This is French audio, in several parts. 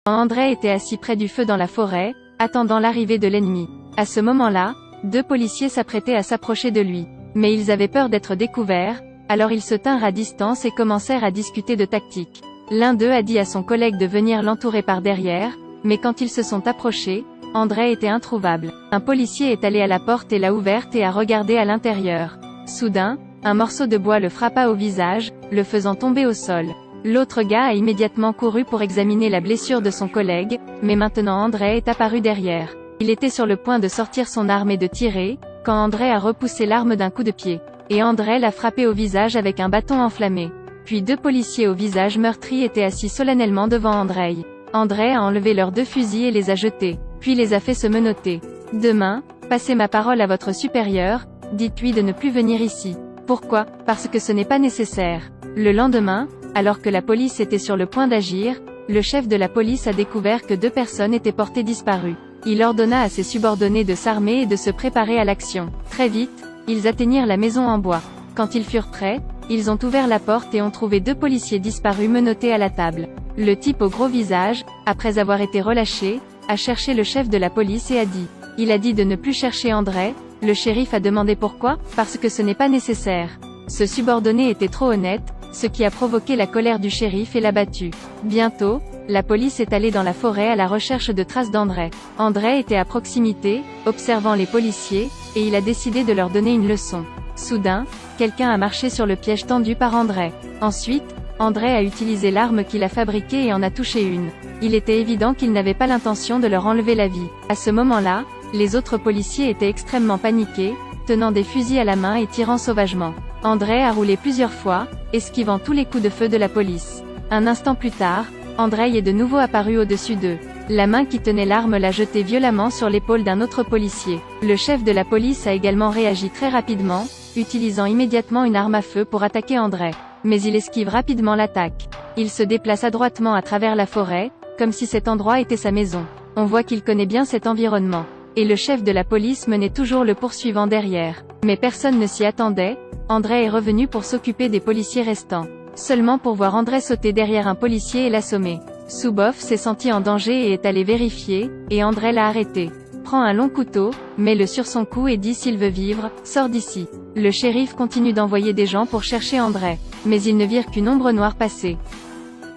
André était assis près du feu dans la forêt, attendant l'arrivée de l'ennemi. À ce moment-là, deux policiers s'apprêtaient à s'approcher de lui. Mais ils avaient peur d'être découverts, alors ils se tinrent à distance et commencèrent à discuter de tactique. L'un d'eux a dit à son collègue de venir l'entourer par derrière, mais quand ils se sont approchés, André était introuvable. Un policier est allé à la porte et l'a ouverte et a regardé à l'intérieur. Soudain, un morceau de bois le frappa au visage, le faisant tomber au sol. L'autre gars a immédiatement couru pour examiner la blessure de son collègue, mais maintenant André est apparu derrière. Il était sur le point de sortir son arme et de tirer, quand André a repoussé l'arme d'un coup de pied. Et André l'a frappé au visage avec un bâton enflammé. Puis deux policiers au visage meurtri étaient assis solennellement devant André. André a enlevé leurs deux fusils et les a jetés, puis les a fait se menotter. Demain, passez ma parole à votre supérieur, dites-lui de ne plus venir ici. Pourquoi? Parce que ce n'est pas nécessaire. Le lendemain, alors que la police était sur le point d'agir, le chef de la police a découvert que deux personnes étaient portées disparues. Il ordonna à ses subordonnés de s'armer et de se préparer à l'action. Très vite, ils atteignirent la maison en bois. Quand ils furent prêts, ils ont ouvert la porte et ont trouvé deux policiers disparus menottés à la table. Le type au gros visage, après avoir été relâché, a cherché le chef de la police et a dit. Il a dit de ne plus chercher André. Le shérif a demandé pourquoi, parce que ce n'est pas nécessaire. Ce subordonné était trop honnête, ce qui a provoqué la colère du shérif et l'a battu. Bientôt, la police est allée dans la forêt à la recherche de traces d'André. André était à proximité, observant les policiers, et il a décidé de leur donner une leçon. Soudain, quelqu'un a marché sur le piège tendu par André. Ensuite, André a utilisé l'arme qu'il a fabriquée et en a touché une. Il était évident qu'il n'avait pas l'intention de leur enlever la vie. À ce moment-là, les autres policiers étaient extrêmement paniqués, tenant des fusils à la main et tirant sauvagement. André a roulé plusieurs fois, esquivant tous les coups de feu de la police. Un instant plus tard, André est de nouveau apparu au-dessus d'eux. La main qui tenait l'arme l'a jeté violemment sur l'épaule d'un autre policier. Le chef de la police a également réagi très rapidement, utilisant immédiatement une arme à feu pour attaquer André. Mais il esquive rapidement l'attaque. Il se déplace adroitement à travers la forêt, comme si cet endroit était sa maison. On voit qu'il connaît bien cet environnement. Et le chef de la police menait toujours le poursuivant derrière. Mais personne ne s'y attendait, André est revenu pour s'occuper des policiers restants. Seulement pour voir André sauter derrière un policier et l'assommer. Souboff s'est senti en danger et est allé vérifier, et André l'a arrêté. Prend un long couteau, met-le sur son cou et dit s'il veut vivre, sors d'ici. Le shérif continue d'envoyer des gens pour chercher André. Mais ils ne virent qu'une ombre noire passer.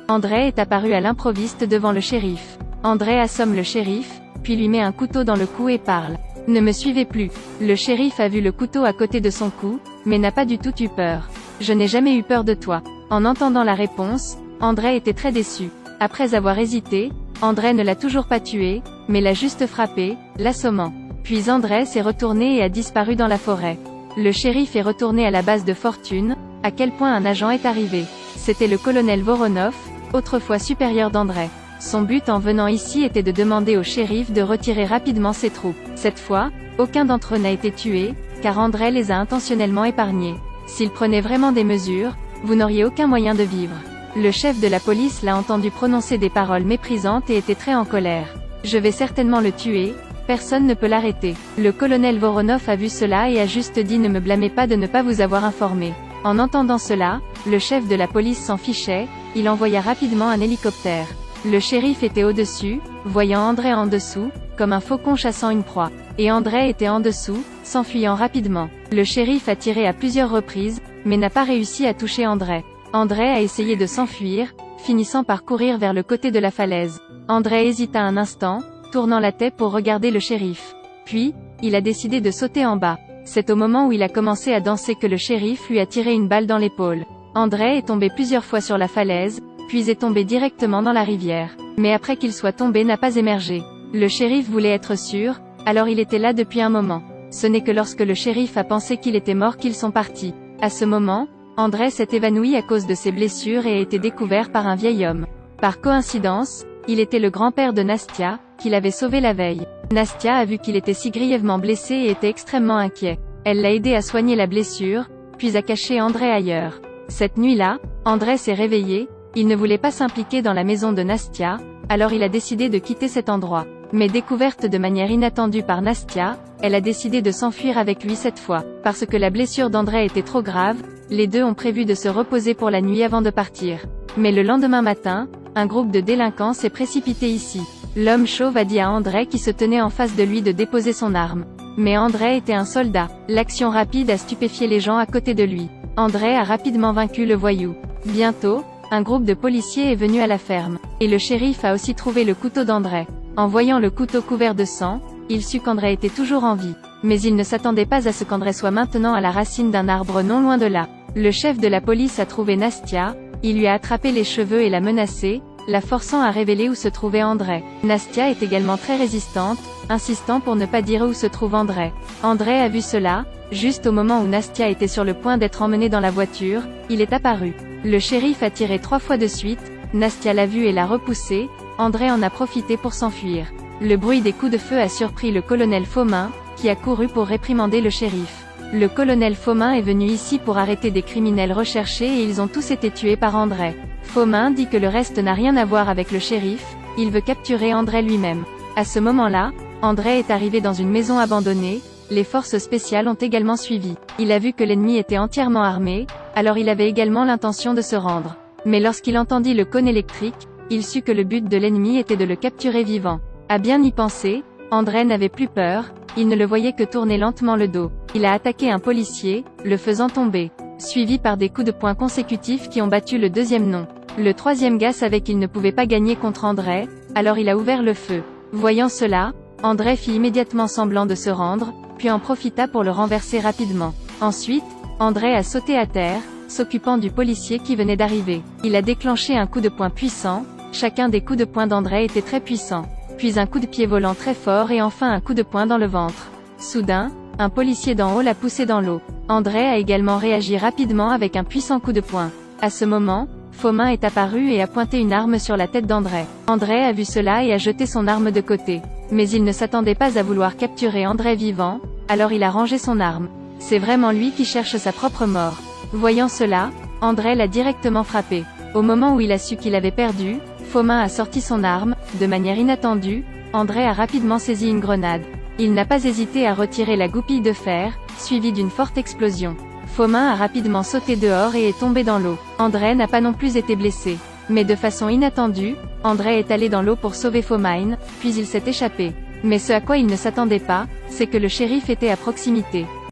André est apparu à l'improviste devant le shérif. André assomme le shérif, puis lui met un couteau dans le cou et parle. Ne me suivez plus. Le shérif a vu le couteau à côté de son cou, mais n'a pas du tout eu peur. Je n'ai jamais eu peur de toi. En entendant la réponse, André était très déçu. Après avoir hésité, André ne l'a toujours pas tué, mais l'a juste frappé, l'assommant. Puis André s'est retourné et a disparu dans la forêt. Le shérif est retourné à la base de Fortune. À quel point un agent est arrivé. C'était le colonel Voronov, autrefois supérieur d'André. Son but en venant ici était de demander au shérif de retirer rapidement ses troupes. Cette fois, aucun d'entre eux n'a été tué, car André les a intentionnellement épargnés. S'il prenait vraiment des mesures, vous n'auriez aucun moyen de vivre. Le chef de la police l'a entendu prononcer des paroles méprisantes et était très en colère. Je vais certainement le tuer, personne ne peut l'arrêter. Le colonel Voronov a vu cela et a juste dit ne me blâmez pas de ne pas vous avoir informé. En entendant cela, le chef de la police s'en fichait, il envoya rapidement un hélicoptère. Le shérif était au-dessus, voyant André en dessous, comme un faucon chassant une proie. Et André était en dessous, s'enfuyant rapidement. Le shérif a tiré à plusieurs reprises, mais n'a pas réussi à toucher André. André a essayé de s'enfuir, finissant par courir vers le côté de la falaise. André hésita un instant, tournant la tête pour regarder le shérif. Puis, il a décidé de sauter en bas. C'est au moment où il a commencé à danser que le shérif lui a tiré une balle dans l'épaule. André est tombé plusieurs fois sur la falaise, puis est tombé directement dans la rivière. Mais après qu'il soit tombé n'a pas émergé. Le shérif voulait être sûr, alors il était là depuis un moment. Ce n'est que lorsque le shérif a pensé qu'il était mort qu'ils sont partis. À ce moment, André s'est évanoui à cause de ses blessures et a été découvert par un vieil homme. Par coïncidence, il était le grand-père de Nastia, qu'il avait sauvé la veille. Nastia a vu qu'il était si grièvement blessé et était extrêmement inquiet. Elle l'a aidé à soigner la blessure, puis a caché André ailleurs. Cette nuit-là, André s'est réveillé, il ne voulait pas s'impliquer dans la maison de Nastia, alors il a décidé de quitter cet endroit. Mais découverte de manière inattendue par Nastia, elle a décidé de s'enfuir avec lui cette fois. Parce que la blessure d'André était trop grave, les deux ont prévu de se reposer pour la nuit avant de partir. Mais le lendemain matin, un groupe de délinquants s'est précipité ici. L'homme chauve a dit à André qui se tenait en face de lui de déposer son arme. Mais André était un soldat. L'action rapide a stupéfié les gens à côté de lui. André a rapidement vaincu le voyou. Bientôt, un groupe de policiers est venu à la ferme. Et le shérif a aussi trouvé le couteau d'André. En voyant le couteau couvert de sang, il sut qu'André était toujours en vie. Mais il ne s'attendait pas à ce qu'André soit maintenant à la racine d'un arbre non loin de là. Le chef de la police a trouvé Nastia, il lui a attrapé les cheveux et l'a menacée, la forçant à révéler où se trouvait André. Nastia est également très résistante, insistant pour ne pas dire où se trouve André. André a vu cela, juste au moment où Nastia était sur le point d'être emmenée dans la voiture, il est apparu. Le shérif a tiré 3 fois de suite, Nastia l'a vu et l'a repoussé, André en a profité pour s'enfuir. Le bruit des coups de feu a surpris le colonel Faumain, qui a couru pour réprimander le shérif. Le colonel Faumain est venu ici pour arrêter des criminels recherchés et ils ont tous été tués par André. Faumain dit que le reste n'a rien à voir avec le shérif, il veut capturer André lui-même. À ce moment-là, André est arrivé dans une maison abandonnée, les forces spéciales ont également suivi. Il a vu que l'ennemi était entièrement armé, alors il avait également l'intention de se rendre. Mais lorsqu'il entendit le cône électrique, il sut que le but de l'ennemi était de le capturer vivant. À bien y penser, André n'avait plus peur, il ne le voyait que tourner lentement le dos. Il a attaqué un policier, le faisant tomber, suivi par des coups de poing consécutifs qui ont battu le deuxième nom. Le troisième gars savait qu'il ne pouvait pas gagner contre André, alors il a ouvert le feu. Voyant cela, André fit immédiatement semblant de se rendre, puis en profita pour le renverser rapidement. Ensuite, André a sauté à terre, s'occupant du policier qui venait d'arriver. Il a déclenché un coup de poing puissant, chacun des coups de poing d'André était très puissant. Puis un coup de pied volant très fort et enfin un coup de poing dans le ventre. Soudain, un policier d'en haut l'a poussé dans l'eau. André a également réagi rapidement avec un puissant coup de poing. À ce moment, Faumain est apparu et a pointé une arme sur la tête d'André. André a vu cela et a jeté son arme de côté. Mais il ne s'attendait pas à vouloir capturer André vivant, alors il a rangé son arme. C'est vraiment lui qui cherche sa propre mort. Voyant cela, André l'a directement frappé. Au moment où il a su qu'il avait perdu, Faumain a sorti son arme, de manière inattendue, André a rapidement saisi une grenade. Il n'a pas hésité à retirer la goupille de fer, suivie d'une forte explosion. Faumain a rapidement sauté dehors et est tombé dans l'eau. André n'a pas non plus été blessé. Mais de façon inattendue, André est allé dans l'eau pour sauver Faumain, puis il s'est échappé. Mais ce à quoi il ne s'attendait pas, c'est que le shérif était à proximité.